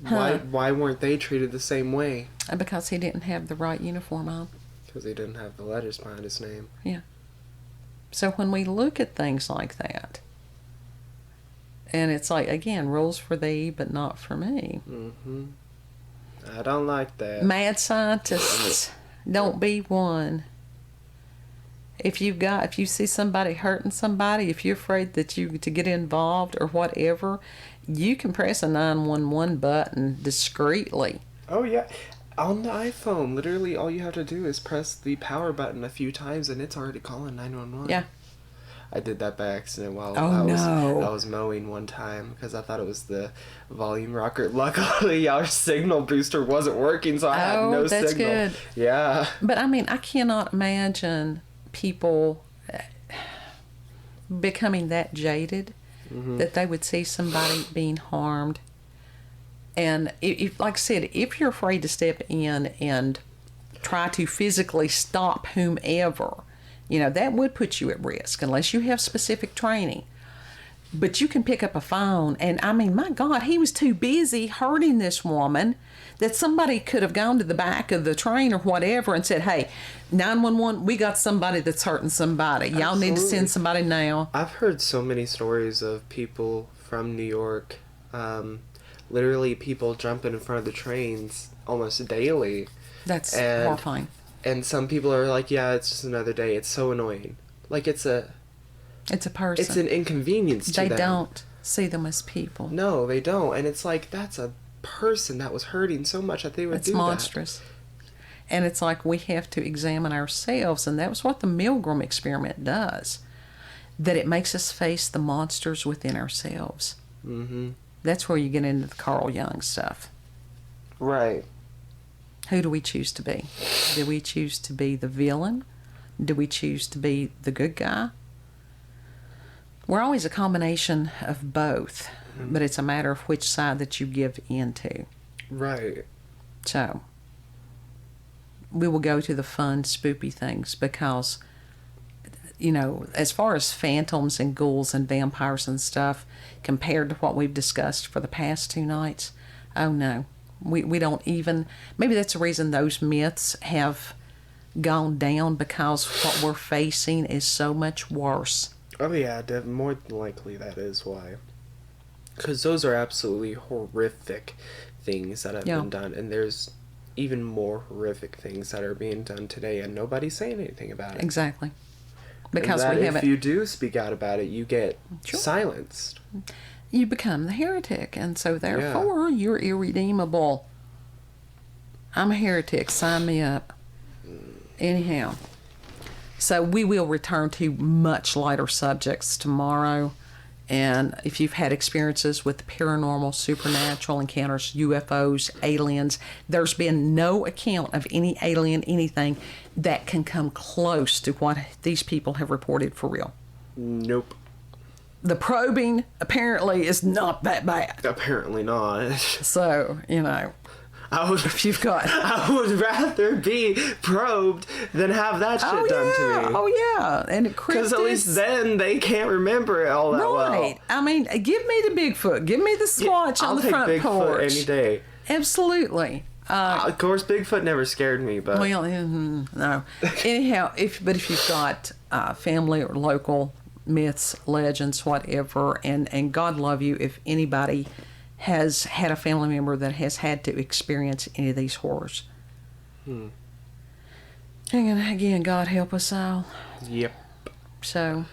Why weren't they treated the same way? Because he didn't have the right uniform on. Because he didn't have the letters behind his name. Yeah. So when we look at things like that, and it's like, again, rules for thee, but not for me. I don't like that. Mad scientists, don't be one. If you see somebody hurting somebody, if you're afraid that to get involved or whatever, you can press a 911 button discreetly. Oh, yeah. On the iPhone, literally all you have to do is press the power button a few times and it's already calling 911. Yeah. I did that by accident while Oh, no. I was mowing one time because I thought it was the volume rocker. Luckily, our signal booster wasn't working, so I had no that's signal. good. Yeah. But I mean, I cannot imagine people becoming that jaded that they would see somebody being harmed. And if, like I said, if you're afraid to step in and try to physically stop whomever, that would put you at risk unless you have specific training. But you can pick up a phone, and I mean, my God, he was too busy hurting this woman that somebody could have gone to the back of the train or whatever and said, hey, 911, we got somebody that's hurting somebody. Y'all need to send somebody now. I've heard so many stories of people from New York, literally people jumping in front of the trains almost daily. That's horrifying. And some people are like, yeah, it's just another day. It's so annoying. Like, it's a person. It's an inconvenience to them. They don't see them as people. No, they don't. And it's like, that's a person that was hurting so much that they would do that. It's monstrous. And it's like we have to examine ourselves, and that was what the Milgram experiment does. That it makes us face the monsters within ourselves. Mm-hmm. That's where you get into the Carl Jung stuff. Right. Who do we choose to be? Do we choose to be the villain? Do we choose to be the good guy? We're always a combination of both, but it's a matter of which side that you give into. Right. So, we will go to the fun, spoopy things because, as far as phantoms and ghouls and vampires and stuff, compared to what we've discussed for the past 2 nights, oh no. We don't even... Maybe that's the reason those myths have gone down, because what we're facing is so much worse. Oh yeah, more than likely that is why. Because those are absolutely horrific things that have been done, and there's even more horrific things that are being done today, and nobody's saying anything about it. Exactly. Because and that we haven't... if you do speak out about it, you get silenced. You become the heretic, and so therefore you're irredeemable. I'm a heretic. Sign me up. Anyhow, so we will return to much lighter subjects tomorrow. And if you've had experiences with paranormal, supernatural encounters, UFOs, aliens, there's been no account of any alien anything that can come close to what these people have reported for real. Nope. The probing apparently is not that bad. Apparently not. So, if you've got... I would rather be probed than have that shit done to me. Oh, yeah. And because at least then they can't remember it all that well. Right. I mean, give me the Bigfoot. Give me the Squatch on the front porch. I'll take Bigfoot any day. Absolutely. Of course, Bigfoot never scared me, but... Well, no. Anyhow, if you've got family or local myths, legends, whatever, and God love you if anybody has had a family member that has had to experience any of these horrors. And again, God help us all. Yep. So,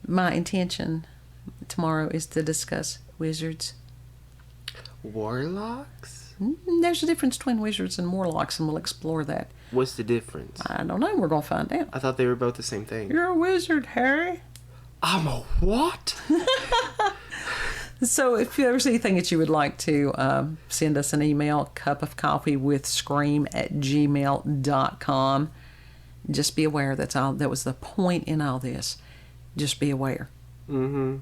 my intention tomorrow is to discuss wizards. Warlocks? There's a difference between wizards and warlocks, and we'll explore that. What's the difference? I don't know. We're going to find out. I thought they were both the same thing. You're a wizard, Harry. I'm a what? So if there's anything that you would like to send us an email, cupofcoffeewithscream@gmail.com. Just be aware that was the point in all this. Just be aware. Mm-hmm.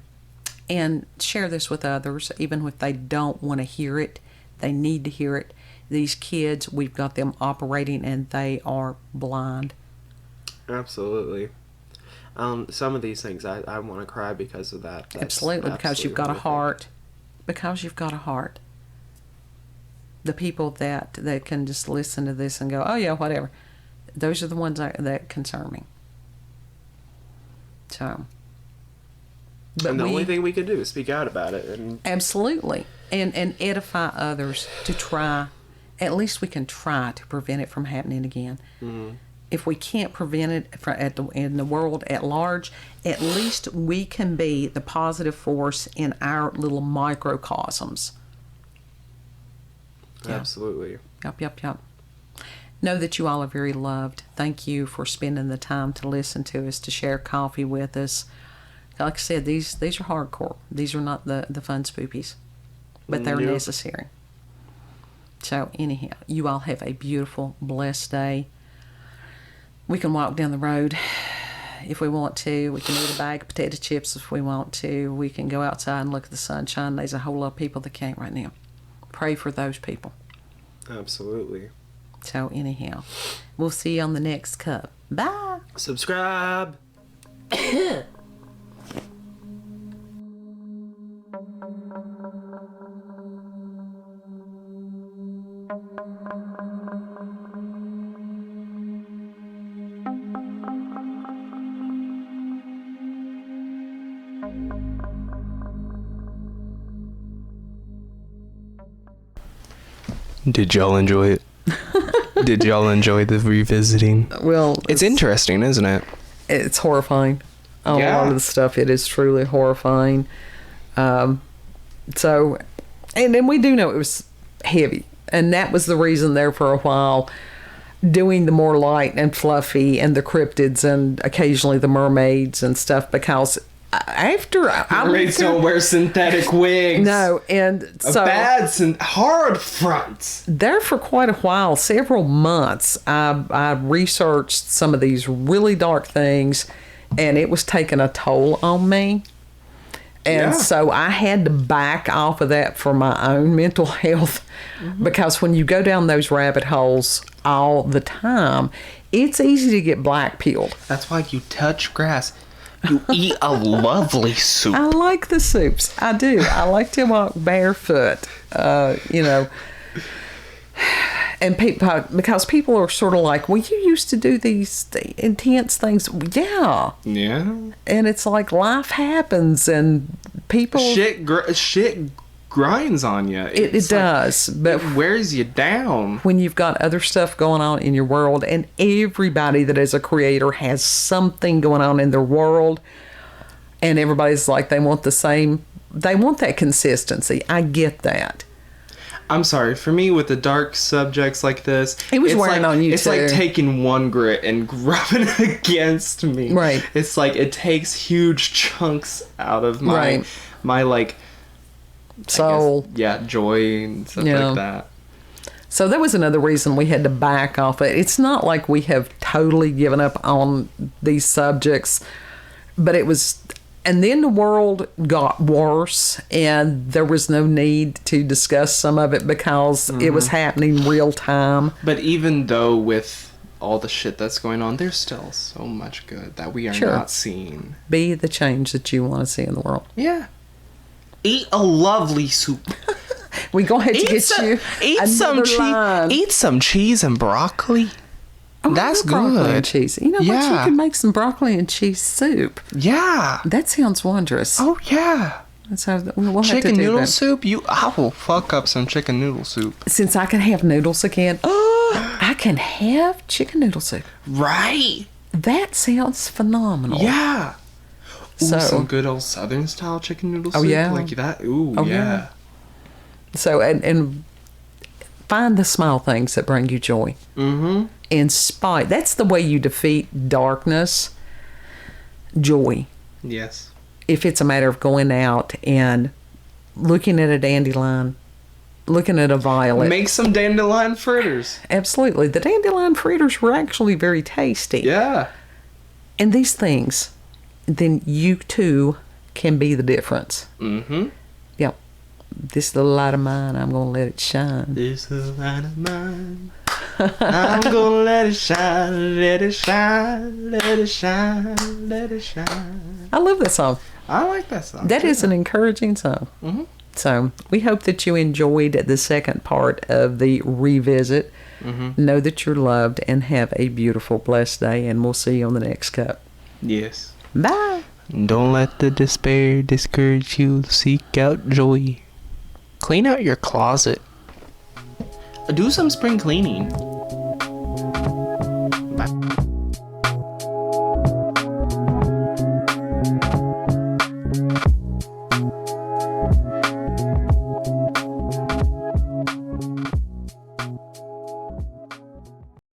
And share this with others, even if they don't want to hear it. They need to hear it. These kids, we've got them operating and they are blind. Absolutely. Some of these things I want to cry because of that. That's absolutely, because you've got a heart. Because you've got a heart. The people that can just listen to this and go, oh yeah, whatever. Those are the ones that concern me. So. But and the only thing we can do is speak out about it. And absolutely. And edify others to try. At least we can try to prevent it from happening again. Mm-hmm. If we can't prevent it in the world at large, at least we can be the positive force in our little microcosms. Absolutely. Yep. Know that you all are very loved. Thank you for spending the time to listen to us, to share coffee with us. Like I said, these are hardcore. These are not the fun spoopies, but they're necessary. So anyhow, you all have a beautiful, blessed day. We can walk down the road if we want to. We can eat a bag of potato chips if we want to. We can go outside and look at the sunshine. There's a whole lot of people that can't right now. Pray for those people. Absolutely. So anyhow, we'll see you on the next cup. Bye. Subscribe. Did y'all enjoy it? Did y'all enjoy the revisiting? Well, It's interesting, isn't it? it's horrifying. A Yeah. lot of the stuff, it is truly horrifying. So, and then we do know it was heavy. And that was the reason there for a while, doing the more light and fluffy and the cryptids and occasionally the mermaids and stuff, because after Mermaids don't wear synthetic wigs. No, and so hard fronts. there for quite a while, several months, I researched some of these really dark things, and it was taking a toll on me. And so I had to back off of that for my own mental health, because when you go down those rabbit holes all the time, it's easy to get black pilled. That's why you touch grass. You eat a lovely soup. I like the soups. I do. I like to walk barefoot, And people, because people are sort of like, well, you used to do these intense things. Yeah. Yeah. And it's like life happens and people... Shit grinds on you. It does. But it wears you down. when you've got other stuff going on in your world, and everybody that is a creator has something going on in their world, and everybody's like, they want that consistency. I get that. I'm sorry, for me with the dark subjects like this, It was wearing on you it's too. like taking one grit and rubbing it against me. Right. It's like it takes huge chunks out of my like soul. Joy and stuff Yeah. like that. So that was another reason we had to back off it. It's not like we have totally given up on these subjects, but it was... And then the world got worse, and there was no need to discuss some of it because it was happening real time. But even though with all the shit that's going on, there's still so much good that we are not seeing. Be the change that you want to see in the world. Yeah. Eat a lovely soup. We go ahead to get you Eat some cheese and broccoli. Oh, That's broccoli good. and cheese. You know what? You can make some broccoli and cheese soup. Yeah. That sounds wondrous. Oh yeah. So we'll have Chicken to do noodle that. soup? I will fuck up some chicken noodle soup. Since I can have noodles again, I can have chicken noodle soup. Right. That sounds phenomenal. Yeah. Ooh, So- some good old Southern style chicken noodle soup. yeah. Like that. Ooh, Oh, yeah. yeah. So, and find the small things that bring you joy. Mm-hmm. In spite, that's the way you defeat darkness. Joy. Yes. If it's a matter of going out and looking at a dandelion, looking at a violet. Make some dandelion fritters. Absolutely. The dandelion fritters were actually very tasty. Yeah. And these things, then you too can be the difference. Mm-hmm. Yep. This little light of mine, I'm going to let it shine. This light of mine. I'm gonna let it shine, let it shine, let it shine, let it shine. I love that song. I like that song. That is an encouraging song. Mm-hmm. So we hope that you enjoyed the second part of the revisit. Mm-hmm. Know that you're loved and have a beautiful, blessed day, and we'll see you on the next cup. Yes. Bye. Don't let the despair discourage you. Seek out joy. Clean out your closet. Do some spring cleaning.